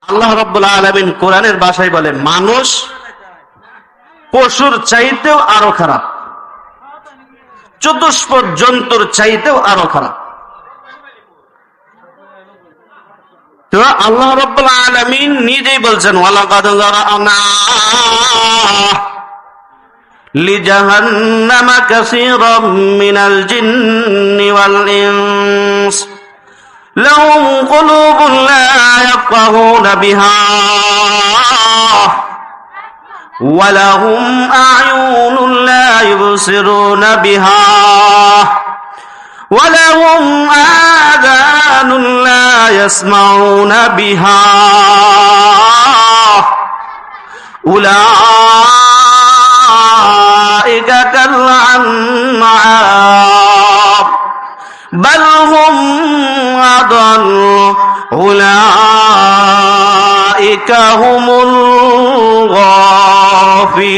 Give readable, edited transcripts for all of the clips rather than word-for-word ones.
আল্লাহ রাব্বুল আলামিন কোরআনের ভাষায় বলে মানুষ পশুর চাইতেও আরো খারাপ, চতুষ্পদ জন্তুর চাইতেও আরো খারাপ। তো আল্লাহ রাব্বুল আলামিন নিজেই বলছেন ওয়ালাকাদ যারানা লিজাহান্নামা কাসীরাম মিনাল জিন্নি ওয়াল ইনস লাহুম কুলুবুন লা ইয়াফকাহুনা বিহা ওয়া লাহুম আ'য়ুনুন লা ইবসিরুনা বিহা ওয়া লাহুম আযানুন লা ইয়াসমাউনা বিহা উলাইকা কাল আনআম বাল হুম আদাল উলাইকা হুমুল গাফিলুন।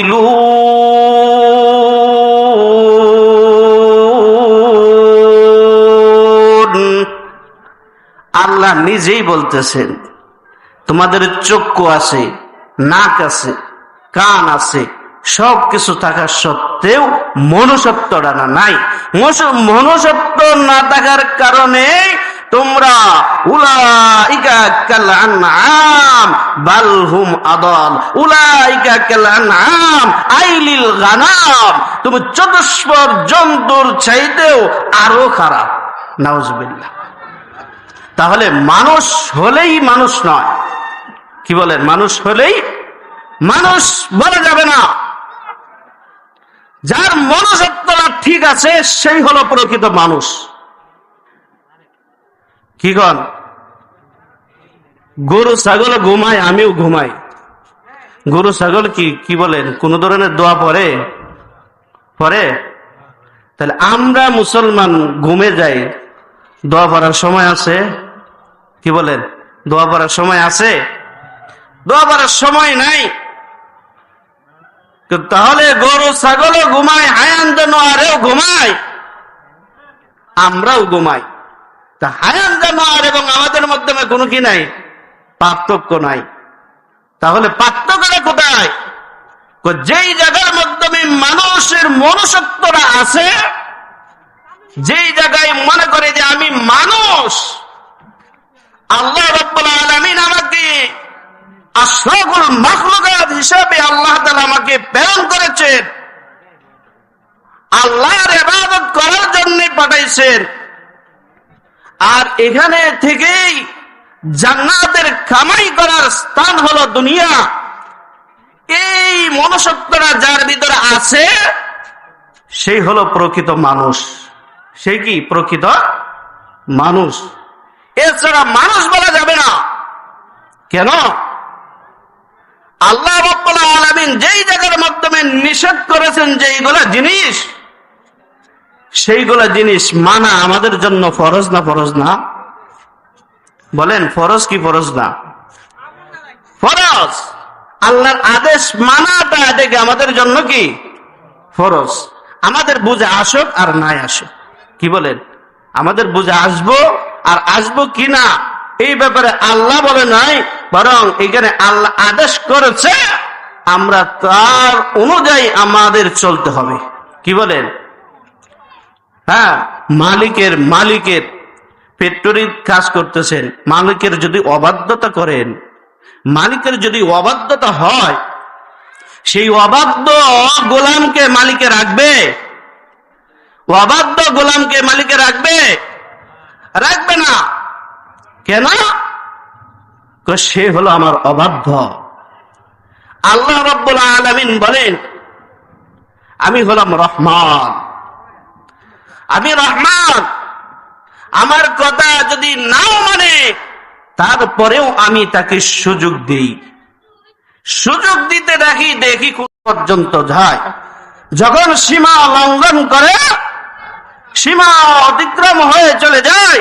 আল্লাহ নিজেই বলতেছেন তোমাদের চক্ষু আছে, নাক আছে, কান আছে, সবকিছু থাকা সত্ত্বেও মনুষ্যত্বটা নাই। মনুষ্যত্ব না থাকার কারণে তোমরা উলাইকা কাল আনআম বাল হুম আদাল উলাইকা কাল আনআম আইলিল গানাম, তুমি চতুষ্পদ জন্তুর চাইতেও আরো খারাপ। নাউজুবিল্লাহ। তাহলে মানুষ হলেই মানুষ নয়, কি বলেন? মানুষ হলেই মানুষ বলা যাবে না। যার মনুষ্যত্বটা ঠিক আছে সেই হলো প্রকৃত মানুষ। কি কন? গরু ছাগল ঘুমায়, আমিও ঘুমাই। গরু ছাগল কি বলেন? কোন ধরনের দোয়া পড়ে? তাহলে আমরা মুসলমান ঘুমে যাই, দোয়া পড়ার সময় আছে? কি বলেন? দোয়া পড়ার সময় আছে? দোয়া পড়ার সময় নাই। তাহলে গরু ছাগলও ঘুমায়, হায়ান জানোয়ারেও ঘুমায়, আমরাও ঘুমাই। তা হায়ান জানোয়ার এবং আমাদের মধ্যে কোনো কি নাই? পার্থক্য নাই। তাহলে পার্থক্যটা কোথায়? যেই জায়গার মাধ্যমে মানুষের মনুষ্যত্বটা আছে, যেই জায়গায় মনে করে যে আমি মানুষ, আল্লাহ রাব্বুল আলামিন আমাকে আশরাফুল মাখলুকাত হিসাবে আল্লাহ তাআলা আমাকে প্রেরণ করেছেন, আল্লাহর ইবাদত করার জন্য পাঠাইছেন। আর এখানে থেকেই জান্নাতের কামাই করার স্থান হলো দুনিয়া। এই মনুষ্যত্বটা যার ভিতরে আছে সেই হলো প্রকৃত মানুষ। সেই কি প্রকৃত মানুষ? এছাড়া মানুষ বলা যাবে না। কেন? আল্লাহ রাব্বুল আলামিন যেই জায়গার মাধ্যমে নিষেধ করেছেন যে এইগুলা জিনিস, সেইগুলা জিনিস মানা আমাদের জন্য ফরজ না ফরজ না? বলেন ফরজ কি ফরজ না? ফরজ। আল্লাহর আদেশ মানাটা দেখে আমাদের জন্য কি ফরজ। আমাদের বুঝে আসুক আর নাই আসুক, কি বলেন? আমাদের বুঝে আসবো আর আসবো কিনা এই ব্যাপারে আল্লাহ বলে নাই, বরং এখানে আল্লাহ আদেশ করেছে, আমরা তার অনুযায়ী আমাদের চলতে হবে। কি বলেন? হ্যাঁ, মালিকের ফ্যাক্টরি কাজ করতেছেন, মালিকের যদি অবাধ্যতা করেন, মালিকের যদি অবাধ্যতা হয়, সেই অবাধ্য গোলামকে মালিকে রাখবে? অবাধ্য গোলামকে মালিকে রাখবে? রাখবে না। কেন? সে হলো আমার অবাধ্য। আল্লাহ রাব্বুল আলামিন বলেন আমি হলাম রহমান, আমি রহমান। আমার কথা যদি নাও মানে, তারপরেও আমি তাকে সুযোগ দিই। সুযোগ দিতে দেখি কোন পর্যন্ত যায়। যখন সীমা লঙ্ঘন করে, সীমা অতিক্রম হয়ে চলে যায়,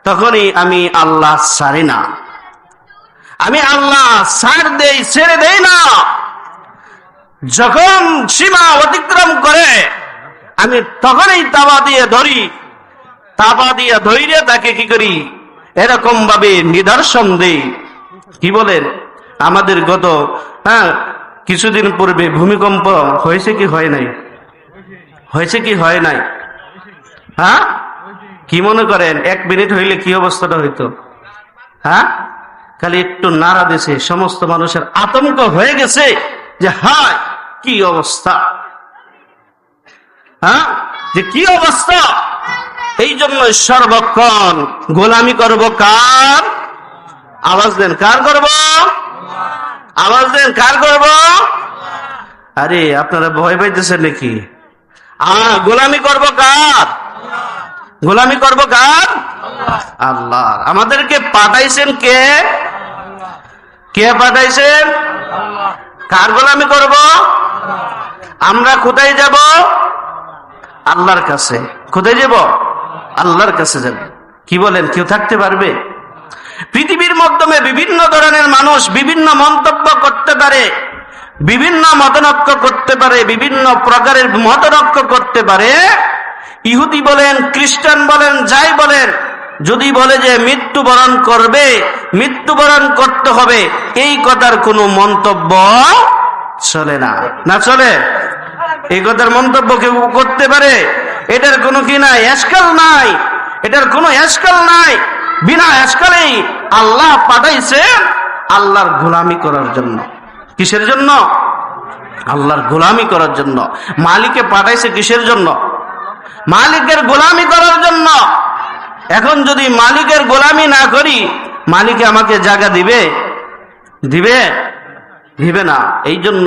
তখনই আমি আল্লাহ ছাড়ি না। আমি আল্লাহ ছেড়ে দেই না। যখন সীমা অতিক্রম করে আমি তখনই তাবা দিয়ে ধরি, তাবা দিয়ে ধৈর্য তাকে কি করি? এরকম ভাবে নিদর্শন দেই কি বলেন? আমাদের গত কিছুদিন পূর্বে ভূমিকম্প হয়েছে কি হয় নাই? হয়েছে কি হয় নাই? হ্যাঁ, কি মনে করেন 1 মিনিট হইলে কি অবস্থাটা হইতো? খালি একটু নাড়া দিছে, সমস্ত মানুষের আতঙ্ক হয়ে গেছে যে হায় কি অবস্থা, যে কি অবস্থা। এই জন্য সর্বক্ষণ গোলামি করব কার? আওয়াজ দেন, কার করব? আওয়াজ দেন, কার করব? আরে আপনারা ভয় পাইতেছেন নাকি? গোলামি করব কার? গোলামি করব কার? আল্লাহ। আমাদেরকে পাঠাইছেন কে? কে পাঠাইছেন? কার গোলামি করব? আমরা কোথায় যাব? আল্লাহর কাছে। কোথায় যাব? আল্লাহর কাছে যাব। কি বলেন, কেউ থাকতে পারবে? পৃথিবীর মাধ্যমে বিভিন্ন ধরনের মানুষ বিভিন্ন মন্তব্য করতে পারে, বিভিন্ন মতনৈক্য করতে পারে, বিভিন্ন প্রকারের মতনৈক্য করতে পারে। ইহুদি বলেন, খ্রিস্টান বলেন, যাই বলেন, যদি বলে যে মৃত্যুবরণ করবে, মৃত্যুবরণ করতে হবে, এই কথার কোনো মন্তব্য চলে না। না চলে? এই কথার মন্তব্য কেউ করতে পারে? এটার কোনো কি নাই? এশকাল নাই। এটার কোনো এশকাল নাই। বিনা এশকালেই আল্লাহ পাঠাইছেন আল্লাহর গোলামি করার জন্য। কিসের জন্য? আল্লাহর গোলামি করার জন্য। মালিকে পাঠাইছে কিসের জন্য? মালিকের গোলামি করার জন্য। এখন যদি মালিকের গোলামি না করি, মালিকে আমাকে জায়গা দিবে? দিবে? দিবে না। এই জন্য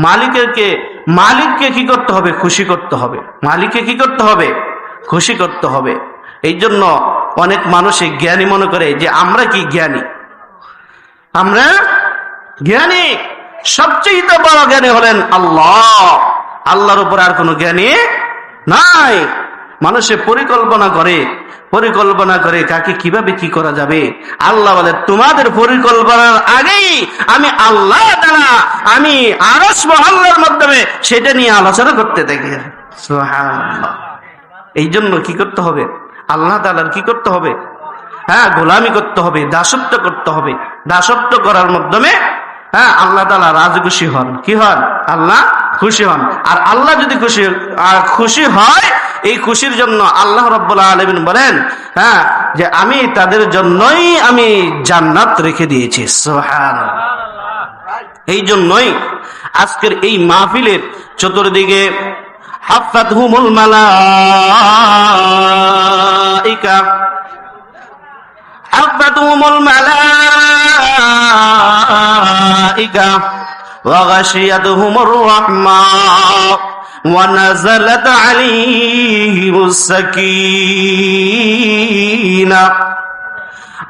মালিককে কি করতে হবে? খুশি করতে হবে। মালিককে কি করতে হবে? খুশি করতে হবে। এই জন্য অনেক মানুষই জ্ঞানী মনে করে যে আমরা কি জ্ঞানী, আমরা জ্ঞানী। সবচেয়ে বড় জ্ঞানী হলেন আল্লাহ। আল্লাহর উপর আর কোনো জ্ঞানী নাই। মানুষে পরিকল্পনা করে কাকে কিভাবে কি করা যাবে। আল্লাহ বলে তোমাদের পরিকল্পনার আগেই আমি আল্লাহ তাআলা আমি আরশ মহল্লার মাধ্যমে সেটা নিয়ে আলোচনা করতে থাকি। সুবহানাল্লাহ। এই জন্য কি করতে হবে? আল্লাহ তাআলার কি করতে হবে? গোলামি করতে হবে, দাসত্ব করতে হবে। দাসত্ব করার মাধ্যমে আল্লাহ তাআলা রাজি খুশি হন। কি হন? আল্লাহ খুশি হন। আর আল্লাহ যদি খুশি হয়, এই খুশির জন্য আল্লাহ রাব্বুল আলামিন বলেন যে আমি তাদের জন্যই আমি জান্নাত রেখে দিয়েছি। সুবহানাল্লাহ। এই জন্যই আজকের এই মাহফিলের চতুর্দিকে হাফাতহুমুল মালাইকা, হাফাতহুমুল মালাইকা ওয়া গাশিয়াতহুমুর রাহমা ওয়া নাযালাত আলাইহিমুস সাকিনা।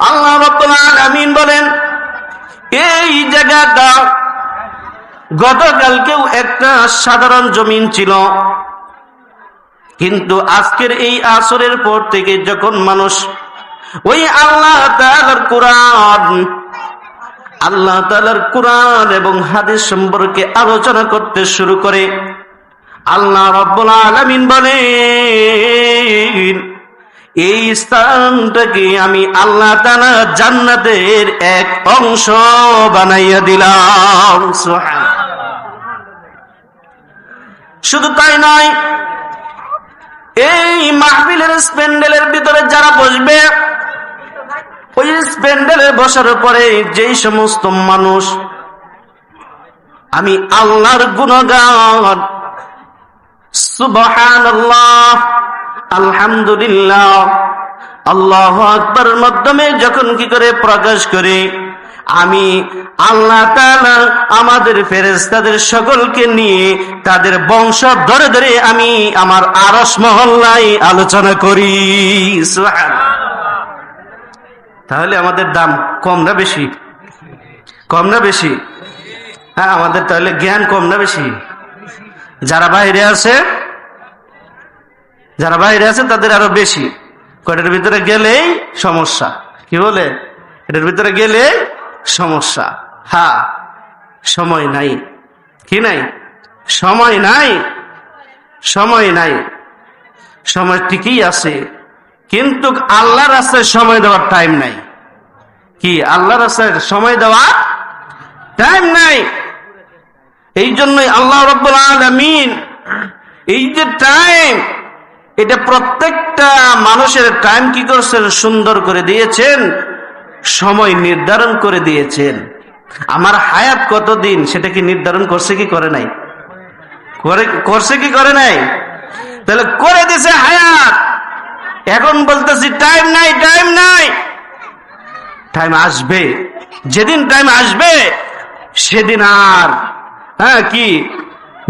আল্লাহ রাব্বুল আলামিন বলেন, এই জায়গাটা গতকালকেও একটা সাধারণ জমিন ছিল, কিন্তু আজকের এই আসরের পর থেকে যখন মানুষ ওই আল্লাহ তাআলার কুরআন এবং হাদিস সম্পর্কে আলোচনা করতে শুরু করে, আল্লাহ রাব্বুল আলামিন বলেন এই স্থানটাকে আমি আল্লাহ তাআলা জান্নাতের এক অংশ বানাইয়া দিলাম। সুবহানাল্লাহ। শুধু তাই নয়, এই মাহফিলের প্যান্ডেলের ভিতরে যারা বসবে, ওই প্যান্ডেলে বসার পরে যেই সমস্ত মানুষ আমি আল্লাহর গুণগান সুবহানাল্লাহ, আলহামদুলিল্লাহ, আল্লাহু আকবার মাধ্যমে যখন কি করে প্রকাশ করে, আমি আল্লাহ তাআলা আমাদের ফেরেশতাদের সকলকে নিয়ে তাদের বংশ ধরে ধরে আমি আমার আরশ মহল্লায় আলোচনা করি। সুবহানাল্লাহ। তাহলে আমাদের দাম কম না বেশি? কম না বেশি? আমাদের তাহলে জ্ঞান কম না বেশি? যারা বাইরে আছে তাদের আরো বেশি। কয়টার ভিতরে গেলেই সমস্যা। কি বলে? এটার ভিতরে গেলে সমস্যা। সময় নাই। কি নাই? সময় নাই। সময় নাই। সময় ঠিকই আছে, কিন্তু আল্লাহর রাস্তায় সময় দেওয়ার টাইম নাই। কি আল্লাহর রাস্তায় সময় দেওয়া টাইম নাই। এই জন্যই আল্লাহ রাব্বুল আলামিন এই যে টাইম, এটা প্রত্যেকটা মানুষের টাইম কি করছেন, সুন্দর করে দিয়েছেন, সময় নির্ধারণ করে দিয়েছেন। আমার হায়াত কতদিন সেটা কি নির্ধারণ করছে কি করে নাই? করছে কি করে নাই? তাহলে করে দিছে হায়াত। এখন বলতেছি টাইম নাই, টাইম নাই। টাইম আসবে, যেদিন টাইম আসবে সেদিন আর কি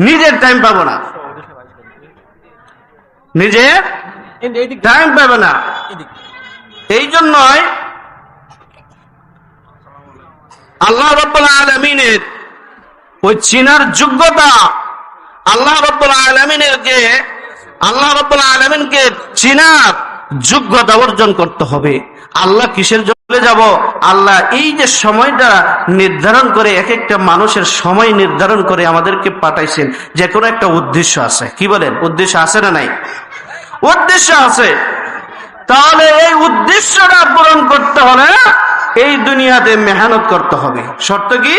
নিজের টাইম পাবো না, নিজে টাইম পাবে না। এই জন্যই আল্লাহ রাব্বুল আলামিনের ওই চিনার যোগ্যতা, আল্লাহ রাব্বুল আলামিনকে চিনার যোগ্যতা অর্জন করতে হবে। আল্লাহ কিসের জন্য যাব? আল্লাহ এই যে সময়টা নির্ধারণ করে, এক একটা মানুষের সময় নির্ধারণ করে আমাদেরকে পাঠাইছেন, যে কোনো একটা উদ্দেশ্য আছে। কি বলেন, উদ্দেশ্য আছে না নাই? উদ্দেশ্য আছে। তাহলে এই উদ্দেশ্যটা পূরণ করতে হলে এই দুনিয়াতে মেহনত করতে হবে। শর্ত কি?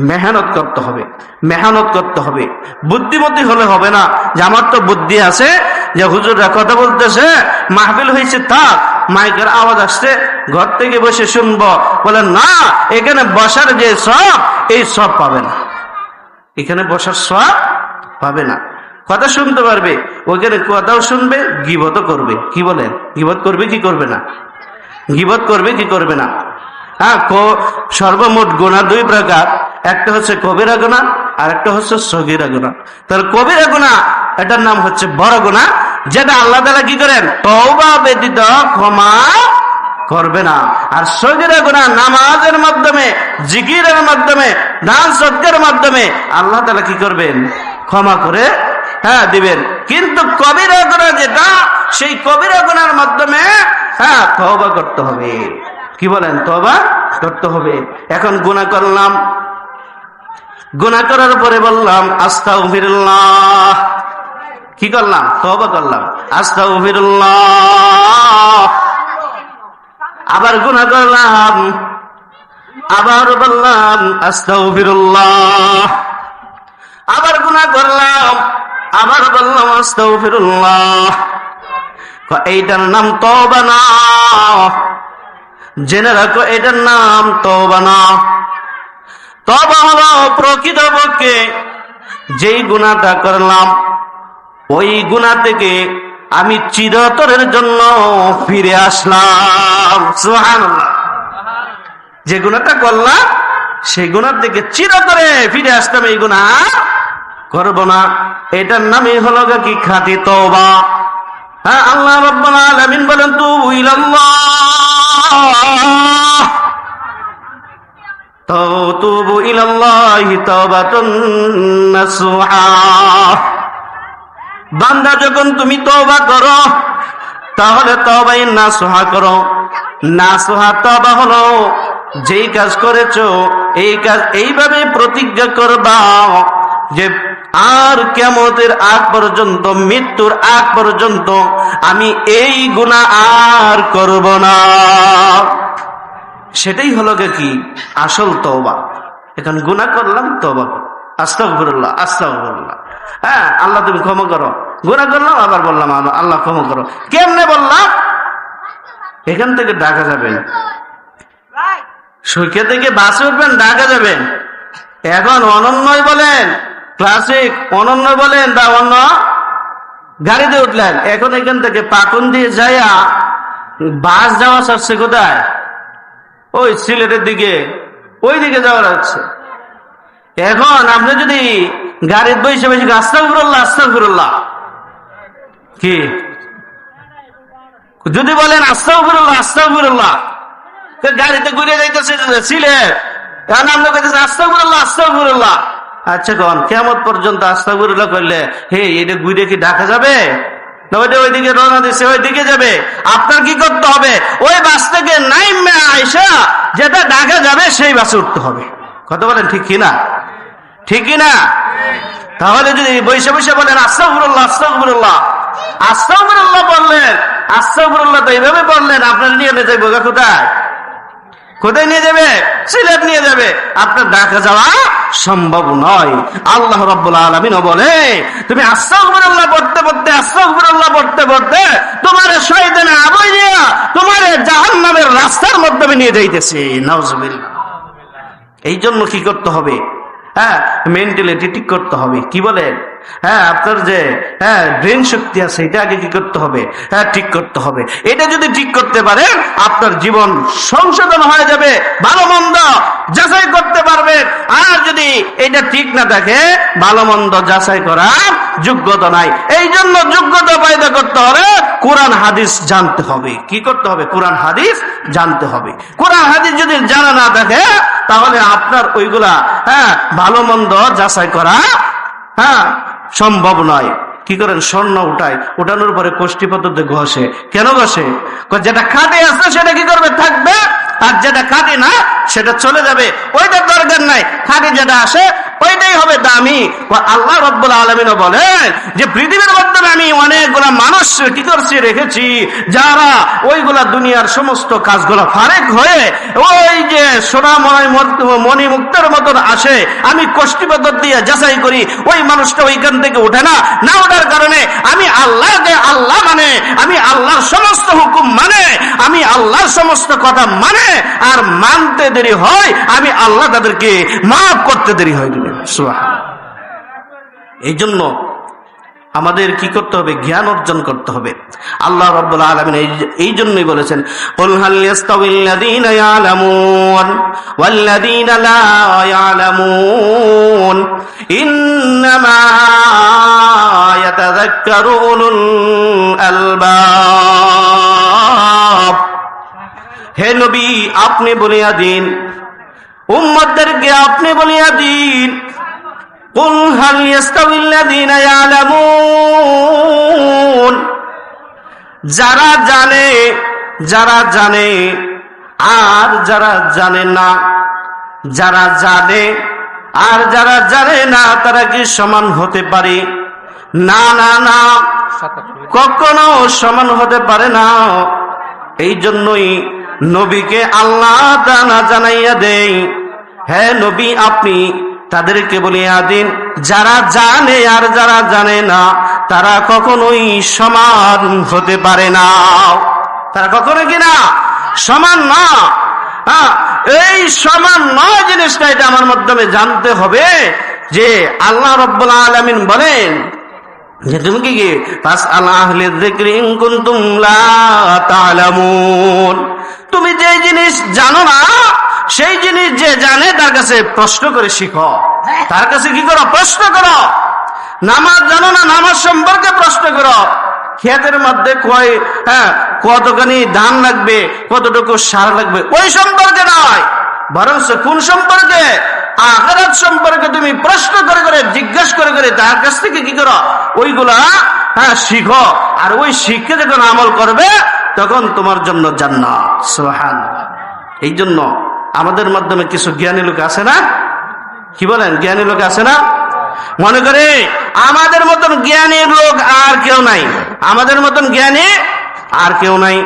মেহনত করতে হবে, মেহনত করতে হবে। বুদ্ধিমতী হলে হবে না, যে আমার তো বুদ্ধি আছে, যে হুজুররা কথা বলতেছে, মাহফিল হয়েছে, থাক, মাইকের আওয়াজ আসছে, ঘর থেকে বসে শুনবো। বলে না, এখানে বসার যে সব, এই সব পাবে না। এখানে বসার সব পাবে না। কথা শুনতে পারবে, ওখানে কথাও শুনবে, গীবতও করবে। কি বলেন, গীবত করবে কি করবে না? গীবত করবে কি করবে না? সর্বমোট গুনাহ দুই প্রকার, একটা হচ্ছে কবিরা গুনাহ আর একটা হচ্ছে সগীরা গুনাহ। তাহলে কবিরা গুনাহ, এটার নাম হচ্ছে বড় গুনাহ, যেটা আল্লাহ তাআলা কি করেন, তওবা ব্যতীত ক্ষমা করবে না। আর সগীরা গুনাহ নামাজের মাধ্যমে, জিকিরের মাধ্যমে, দান সদকার মাধ্যমে আল্লাহ তাআলা কি করবেন, ক্ষমা করে দিবেন। কিন্তু কবিরা গুনাহ যেটা, সেই কবিরা গুনাহর মাধ্যমে তওবা করতে হবে। কি বলেন, তওবা করতে হবে। এখন গুনাহ করলাম, গুনাহ করার পরে বললাম আস্তাগফিরুল্লাহ, কি করলাম, তওবা করলাম, আস্তাগফিরুল্লাহ। আবার গুনাহ করলাম, আবার বললাম আস্তাগফিরুল্লাহ। আবার গুনাহ করলাম, আবার বললাম আস্তাগফিরুল্লাহ। এইটার নাম তওবা না, জেনে রাখো, এটার নাম তওবা না। তওবা হলো প্রকৃতপক্ষে যেই গুনাহটা করলাম, ওই গুনাহ থেকে আমি চিরতরের জন্য ফিরে আসলাম। সুবহানাল্লাহ। যে গুনাহটা করলাম, সেই গুনাহ থেকে চিরতরে ফিরে আসলাম, এই গুনাহ করব না। এটার নামই হলো কি খাঁটি তওবা। আল্লাহ রাব্বুল আলামিন বলেন, তুবু ইলাল্লাহ, তুবু ইলাল্লাহি তাওবাতুন নাসুহা। বান্দা, যখন তুমি তওবা করো, তাহলে তওবাই নাসুহা করো। নাসুহা তওবা হলো যেই কাজ করেছো, এই কাজ এইভাবে প্রতিজ্ঞা করবা যে আর কিয়ামতের আগ পর্যন্ত, মৃত্যুর আগ পর্যন্ত আমি এই গুনাহ আর করব না। সেটাই হলো কি আসল তওবা। এখন গুনাহ করলাম, তওবা করো, আস্তাগফিরুল্লাহ, আস্তাগফিরুল্লাহ। আল্লাহ তুমি ক্ষমা করো। গুনাহ করলাম, আবার বললাম আল্লাহ ক্ষমা করো। কেমনে বললাম? এখান থেকে ঢাকা যাবেন, সুইকে থেকে বাসে উঠবেন, ঢাকা যাবেন। এখন অনন্যই বলেন, ক্লাসিক অনন্য বলেন, বা অন্য গাড়িতে উঠলেন, এখন এখান থেকে পাকুন দিয়ে যাইয়া বাস যাওয়া চাচ্ছে কোথায়? ওই সিলেটের দিকে, ওই দিকে যাওয়ার হচ্ছে। এখন আপনি যদি গাড়ির বসে বসে আস্তাগফিরুল্লাহ, আস্তাগফিরুল্লাহ, কি যদি বলেন আস্তাগফিরুল্লাহ, আস্তাগফিরুল্লাহ, গাড়িতে ঘুরে যাইতেছে সিলেট, এখন আপনি কইতেছেন আস্তাগফিরুল্লাহ, আস্তাগফিরুল্লাহ। আচ্ছা, কোন কিয়ামত পর্যন্ত আস্তাগফিরুল্লাহ করলে এটা ঘুরে কি ঢাকা যাবে? না ওইটা ওইদিকে রওনা দিচ্ছে, ওইদিকে যাবে? আপনার কি করতে হবে? ওই বাস থেকে নাইমে আইসা যেটা ঢাকা যাবে সেই বাসে উঠতে হবে। কথা বলেন ঠিক কিনা? ঠিক কিনা? তাহলে যদি বসে বসে বলেন আস্তাগফিরুল্লাহ, আস্তাগফিরুল্লাহ, আস্তাগফিরুল্লাহ বললেন, আস্তাগফিরুল্লাহ তো এইভাবে বললেন, আপনার নিয়ে যাইব কোথায়? কোথায় নিয়ে যাবে? সিলেট নিয়ে যাবে। আপনার ঢাকা যাওয়া সম্ভব নয়। আল্লাহ রাব্বুল আলামিন বলে, তুমি আস্তাগফিরুল্লাহ পড়তে পড়তে আস্তাগফিরুল্লাহ পড়তে পড়তে তোমার শয়তানে আবই দিয়া তোমার জাহান্নামের রাস্তার মধ্যে নিয়ে যাইতেছে। নাউজুবিল্লাহ। এই জন্য কি করতে হবে? মেন্টালিটি ঠিক করতে হবে। কি বলেন? আপনার যে ব্রেন শক্তি আছে এটা আগে কি করতে হবে? ঠিক করতে হবে। এটা যদি ঠিক করতে পারেন আপনার জীবন সংশোধন হয়ে যাবে, ভালো মন্দ যাচাই করতে পারবেন। আর যদি এটা ঠিক না থাকে, ভালো মন্দ যাচাই করার যোগ্যতা নাই। এই জন্য যোগ্যতা পয়দা করতে হলে কোরআন হাদিস জানতে হবে। কি করতে হবে? কোরআন হাদিস জানতে হবে। কোরআন হাদিস যদি জানা না থাকে তাহলে আপনার ওইগুলা ভালো মন্দ যাচাই করা সম্ভব নয়। কি করেন? স্বর্ণ উঠানোর পরে কোষ্ঠী পদ্ধতি ঘষে। কেন ঘষে? যেটা খাঁটি আছে সেটা কি করবে? থাকবে, আর যেটা খাঁটি না সেটা চলে যাবে। ওইটার দরকার নাই, খাঁটি যেটা আসে ওইটাই হবে দামি। আল্লাহ রাব্বুল আলামিন বলেন যে পৃথিবীর মধ্যে আমি অনেকগুলা মানুষ কি করছি রেখেছি, যারা ওইগুলা দুনিয়ার সমস্ত কাজগুলো ফারেক হয়ে ওই যে সোনাময় মণিমুক্তার মতন আসে, আমি কোষ্ঠী পদ্ধতি দিয়ে যাচাই করি, ওই মানুষটা ওইখান থেকে ওঠে না। না ওঠার কারণে আমি আল্লাহকে আল্লাহ মানে, আমি আল্লাহর সমস্ত হুকুম মানে, আমি আল্লাহর সমস্ত কথা মানে, আর মানতে দেরি হয় আমি আল্লাহ তাদেরকে মাফ করতে দেরি হয়। এই জন্য আমাদের কি করতে হবে? জ্ঞান অর্জন করতে হবে। আল্লাহ রাব্বুল আলামিন এই জন্যই বলেছেন, কুল হাল ইয়াস্তাউিল্লাযীনা ইয়ালামুন ওয়াল্লাযীনা লা ইয়ালামুন ইন্নামা ইয়াতাযাক্কারু উলুল আলবাব। হে নবী, আপনি বলিয়া দিন, উম্মতদেরকে আপনি বলিয়া দিন, কুল হাল ইয়াস্তাউিল্লাযীনা ইয়ালামুন, যারা জানে আর যারা জানে না, যারা জানে আর যারা জানে না তারা কি সমান হতে পারে? না না না, কখনো সমান হতে পারে না। এই জন্যই নবীকে আল্লাহ তাআলা জানাইয়া দেই, হে নবী আপনি তাদেরকে বলিয়া দিন, যারা জানে আর যারা জানে না তারা কখনোই সমান হতে পারে না। তারা কখনো কিনা সমান না। এই সমান নয় জিনিসটা, এটা আমার মাধ্যমে জানতে হবে যে আল্লাহ রাব্বুল আলামিন বলেন যে তুমি কি ফাসআল আহলে যিকরি ইন কুনতুম লা তা'লামুন, তুমি যে জিনিস জানো না সেই জিনিস যে জানে তার কাছে প্রশ্ন করে শিখো। তার কাছে কি করো? প্রশ্ন করো। নামাজ জানো না, নামাজ সম্পর্কে প্রশ্ন করো। ক্ষেতের মধ্যে কতখানি ধান লাগবে, কতটুকু সার লাগবে, ওই সম্পর্কে নয়, বরং কোন সম্পর্কে? আখিরাত সম্পর্কে তুমি প্রশ্ন করে করে জিজ্ঞাসা করে করে তার কাছ থেকে কি করো? ওইগুলা শিখো। আর ওই শিখে যখন আমল করবে তখন তোমার জন্য জান্নাত। সুবহানাল্লাহ। এই জন্য আমাদের মাধ্যমে কিছু জ্ঞানী লোক আছে না? কি বলেন? জ্ঞানী লোক আছে না? মনে করে আমাদের মতন জ্ঞানী লোক আর কেউ নাই, আমাদের মতন জ্ঞানী আর কেউ নাই।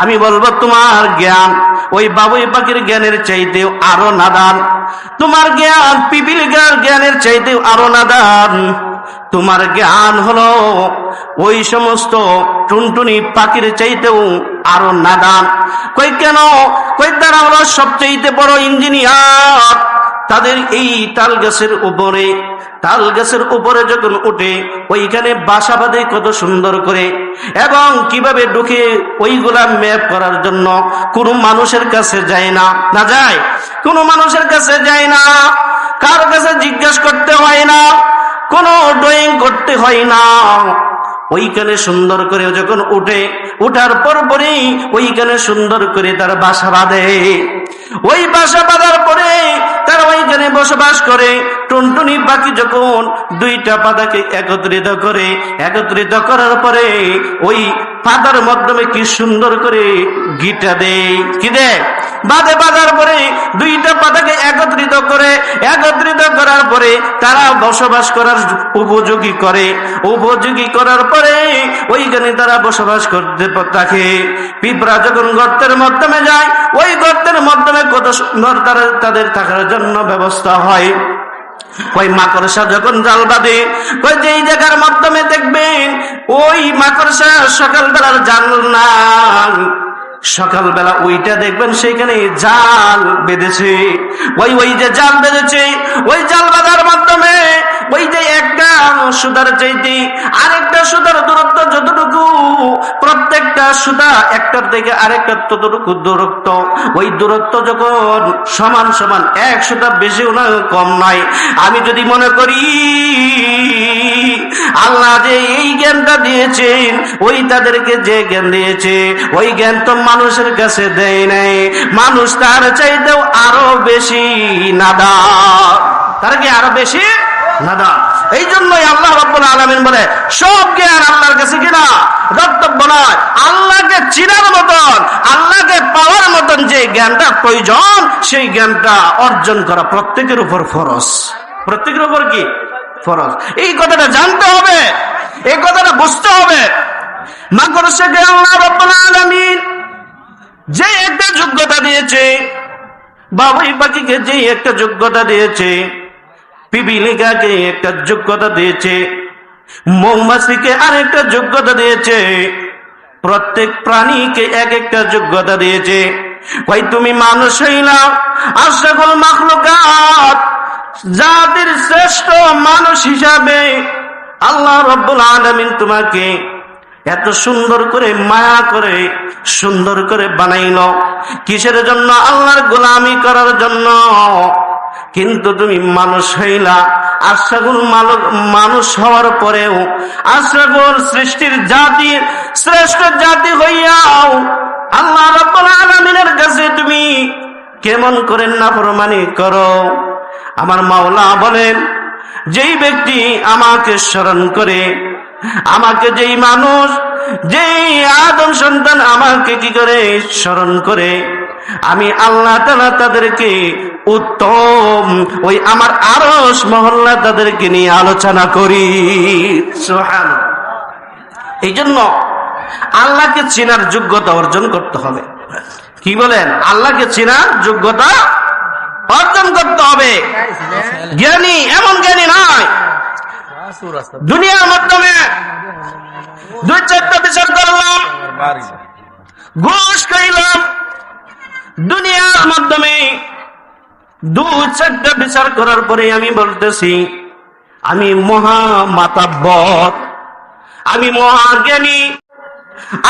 আমি বলবো তোমার জ্ঞান ওই বাবুই পাখির জ্ঞানের চাইতেও আরো নাদান, তোমার জ্ঞান পিপিলিকার জ্ঞানের চাইতেও আরো নাদান, তোমার জ্ঞান হলো ওই সমস্ত টুনটুনি পাখির চাইতেও আরো নাদান। কই কেন? কই তারা হলো সবচাইতে বড় ইঞ্জিনিয়ার। তাদের এই তাল গাছের উপরে যখন উঠে ওইখানে বাসা বাঁধে কত সুন্দর করে, এবং কিভাবে ঢুকে ওইগুলা ম্যাপ করার জন্য কোনো মানুষের কাছে যায় না, না যায়, কোনো মানুষের কাছে যায় না, কার কাছে জিজ্ঞাসা করতে হয় না, কোনো ড্রয়িং করতে হয় না। ওইখানে সুন্দর করে যখন উঠার পরই ওইখানে সুন্দর করে তার বাসা বাঁধে। ওই বাসা বাঁধার পরে তারা ওইখানে বসবাস করে। টুনটুনি পাখি যখন দুইটা পাতাকে একত্রিত করার পরে ওই পাতার মাধ্যমে কি সুন্দর করে গিটা দেয়, কি দেয়? বাঁধার পরে দুইটা পাতাকে একত্রিত করে করার পরে তারা বসবাস করার উপযোগী করে, উপযোগী করার পরে ওইখানে তারা বসবাস করতে থাকে। পিঁপড়া যখন গর্তের মাধ্যমে যায়, ওই গর্তের মাধ্যমে কত সুন্দর তাদের থাকার জন্য ব্যবস্থা হয়। ওই মাকড়সা যখন জাল বাঁধে, ওই যেই জায়গার মাধ্যমে দেখবেন ওই মাকড়সা সকালবেলার জাল না, সকালবেলা ওইটা দেখবেন সেইখানে জাল বেঁধেছে। ওই যে জাল বেঁধেছে, ওই জাল বাঁধার মাধ্যমে ওই যে একটা সুতার চাইতে আরেকটা সুতার দূরত্ব যতটুকু, প্রত্যেকটা সুতা একটার থেকে আরেকটা ততটুকু দূরত্ব, ওই দূরত্ব যখন সমান সমান, এক সুতা বেশি না কম নয়। আমি যদি মনে করি আল্লাহ যে এই জ্ঞানটা দিয়েছেন, ওই তাদেরকে যে জ্ঞান দিয়েছে ওই জ্ঞান তো মানুষের কাছে দেয় নাই, মানুষ তার চাইতেও আরো বেশি নাদান, তারা কি আরো বেশি নাদান। এই জন্যই আল্লাহ রাব্বুল আলামিন বলে সব জ্ঞান আল্লাহর কাছে কিনা কর্তব্য নয়, আল্লাহকে চিনার মতন, আল্লাহকে পাওয়ার মতন যে জ্ঞানটা প্রয়োজন সেই জ্ঞানটা অর্জন করা প্রত্যেকের উপর ফরজ। প্রত্যেকের উপর কি ফরজ, এই কথাটা জানতে হবে, এই কথাটা বুঝতে হবে। মাকড়সাকে আল্লাহ রাব্বুল আলামিন যে একটা যোগ্যতা দিয়েছে, বাবুই পাখিকে যে একটা যোগ্যতা দিয়েছে, পিপিলিকাকে একটা যোগ্যতা দিয়েছে, মৌমাছিকে আরেকটা যোগ্যতা দিয়েছে, প্রত্যেক প্রাণীকে এক একটা যোগ্যতা দিয়েছে। কই তুমি মানুষ হইলা আশরাফুল মাখলুকাত, জাতির শ্রেষ্ঠ মানুষ হিসাবে আল্লাহ রাব্বুল আলামিন তোমাকে এত সুন্দর করে মায়া করে সুন্দর করে বানাইল, কিসের জন্য? আল্লাহর গোলামি করার জন্য। কিন্তু তুমি মানুষ হইলা, আশরাফুল মানুষ হওয়ার পরেও আশরাফুল সৃষ্টির জাতির শ্রেষ্ঠ জাতি হইয়াও আল্লাহ রাব্বুল আলামিনের কাছে তুমি কেমন করে নাফরমানি করো। আমার মাওলা বলেন, যেই ব্যক্তি আমাকে স্মরণ করে, আমাকে যেই মানুষ, যেই আদম সন্তান আমাকে কি করে স্মরণ করে, আমি আল্লাহ তাআলা তাদেরকে উত্তম ওই আমার আরশ মহল্লা তাদেরকে নিয়ে আলোচনা করি। সুবহানাল্লাহ। এই জন্য আল্লাহকে চেনার যোগ্যতা অর্জন করতে হবে। কি বলেন? আল্লাহকে চেনার যোগ্যতা অর্জন করতে হবে। জ্ঞানী এমন জ্ঞানী নয় দুনিয়ার মাধ্যমে দুই চারটা বিচার করলাম, ঘুষ খাইলাম, দুনিয়ার মাধ্যমে দু চারটা বিচার করার পরে আমি বলতেছি আমি মহা মাতাব্বর, আমি মহা জ্ঞানী।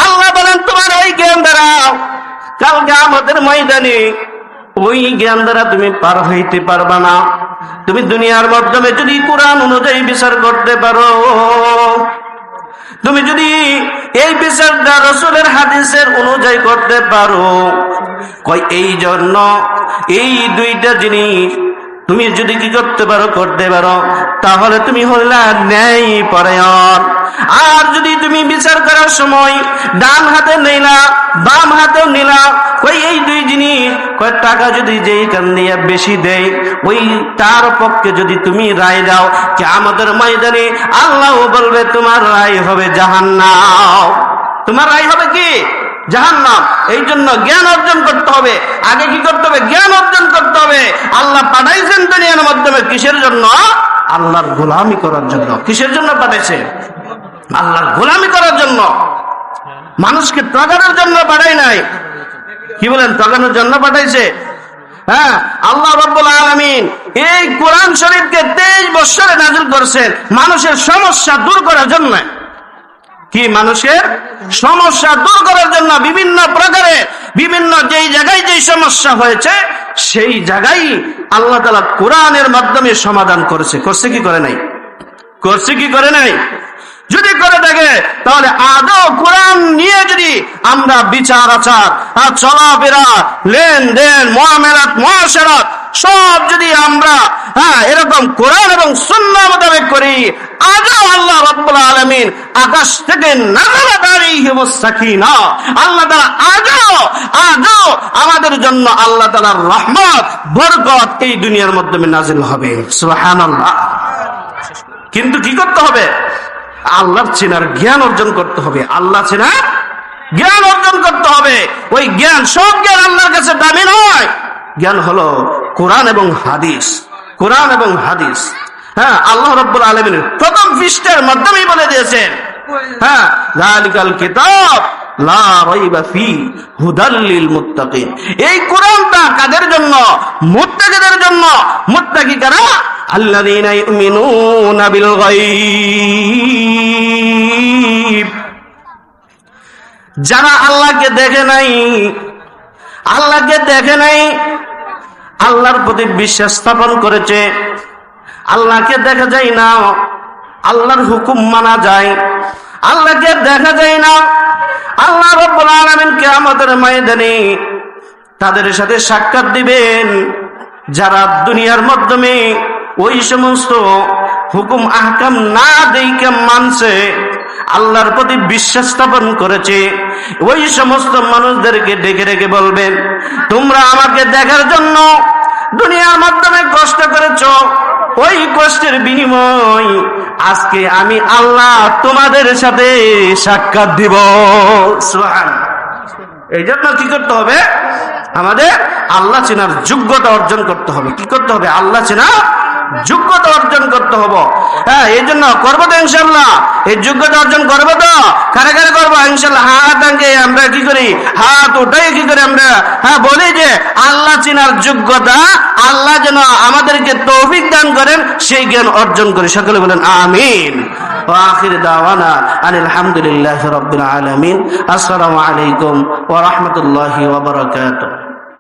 আল্লাহ বলেন তোমার ওই জ্ঞান দ্বারা কালকে আমাদের ময়দানে ওই জ্ঞান দ্বারা তুমি পার হইতে পারবা না। তুমি দুনিয়ার মাধ্যমে যদি কোরআন অনুযায়ী বিচার করতে পারো, তুমি যদি এই বিচারটা রাসূলের হাদিসের অনুযায়ী করতে পারো, কই এই জন্য এই দুইটা জিনিস তুমি যদি কি করতে পারো, তাহলে তুমি হইলা ন্যায় পরায়ণ। আর যদি তুমি বিচার করার সময় ডান হাতে নিলা বাম হাতেও নিলা, কই এই দুই জিনিস, কই টাকা যদি যেই কান দিয়ে বেশি দেয় ওই তার পক্ষে যদি তুমি রায় দাও, কিয়ামতের ময়দানে আল্লাহ বলবে তোমার রায় হবে জাহান্নাম। তোমার রায় হবে কি? জাহান্নাম। এই জন্য জ্ঞান অর্জন করতে হবে। আগে কি করতে হবে? জ্ঞান অর্জন করতে হবে। আল্লাহ পাঠাইছেন দুনিয়ার মাধ্যমে কিসের জন্য? আল্লাহর গোলামি করার জন্য। কিসের জন্য পাঠাইছে? আল্লাহর গোলামি করার জন্য। মানুষকে ঠকানোর জন্য পাঠাই নাই। কি বলেন? ঠকানোর জন্য পাঠাইছে। হ্যাঁ, আল্লাহ রাব্বুল আলামিন এই কোরআন শরীফকে 23 বছরে নাযিল করেছেন মানুষের সমস্যা দূর করার জন্য। কি? মানুষের সমস্যা দূর করার জন্য বিভিন্ন প্রকারে বিভিন্ন যেই জায়গায় যেই সমস্যা হয়েছে সেই জায়গায় আল্লাহ তাআলা কোরআনের মাধ্যমে সমাধান করেছে। করছে কি করে নাই? করছে কি করে নাই? যদি করে থাকে তাহলে আদৌ কোরআন নিয়ে যদি আমরা বিচার আচার আর চলাফেরা লেনদেন মুআমালাত মুআশারাত সব যদি আমরা এরকম কোরআন এবং সুন্নাহ মোতাবেক করি, আজও আল্লাহ রাব্বুল আলামিন আকাশ থেকে নাযালাত আলাইহিমুস সাকিনা, আল্লাহ তাআলা আজও আমাদের জন্য আল্লাহ তাআলার রহমত বরকত এই দুনিয়ার মাধ্যমে নাযিল হবে। সুবহানাল্লাহ। কিন্তু কি করতে হবে? আল্লাহর চেনার জ্ঞান অর্জন করতে হবে। আল্লাহ চেনার জ্ঞান অর্জন করতে হবে। ওই জ্ঞান, সব জ্ঞান আল্লাহর কাছে দামি নয়। জ্ঞান হলো কোরআন এবং হাদিস, কোরআন এবং হাদিস। আল্লাহ রাব্বুল আলামিন প্রথম পৃষ্ঠার মাধ্যমেই বলে দিয়েছেন, যালিকাল কিতাব লা রাইবা ফি হুদাল লিল মুত্তাকিন। এই কোরআনটা কাদের জন্য? মুত্তাকিদের জন্য। মুত্তাকি কারা? আল্লাযীনা ইউমিনুনা বিল গায়ব, যারা আল্লাহকে দেখে নাই, আল্লাহকে দেখে নাই, আল্লাহর প্রতি বিশ্বাস স্থাপন করেছে। আল্লাহকে দেখা যায় না, আল্লাহর হুকুম মানা যায়। আল্লাহকে দেখা যায় না, আল্লাহ রাব্বুল আলামিন কিয়ামতের ময়দানে তাদের সাথে সাক্ষাৎ দিবেন যারা দুনিয়ার মাধ্যমে ওই সমস্ত হুকুম আহকাম না দেখে মানছে, আল্লাহর প্রতি বিশ্বাস স্থাপন করেছে। ওই সমস্ত মানুষদেরকে ডেকে ডেকে বলবেন, তোমরা আমাকে দেখার জন্য দুনিয়ার মাধ্যমে কষ্ট করেছো, ওই কষ্টের বিনিময় আজকে আমি আল্লাহ তোমাদের সাথে সাক্ষাৎ দিব। সুবহানাল্লাহ। এই জন্য কি করতে হবে? আমাদের আল্লাহ চেনার যোগ্যতা অর্জন করতে হবে। কি করতে হবে? আল্লাহ চেনার যোগ্যতা অর্জন করতে হবে। এই জন্য করবো তো ইনশাল্লাহ, এই যোগ্যতা অর্জন করবো তো। কারে কারে করবো ইনশাল্লাহ? হাত আঙ্কে আমরা কি করি? হাত ওটাই কি করে আমরা বলি যে আল্লাহ চেনার যোগ্যতা, আল্লাহ যেন আমাদেরকে তৌফিক দান করেন, সেই জ্ঞান অর্জন করি। সকলে বলেন আমিন। ওয়া আখির দাওয়ানা আনিল হামদুলিল্লাহি রাব্বিল আলামিন। আসসালামু আলাইকুম ওয়া রাহমাতুল্লাহি ওয়া বারাকাতুহু।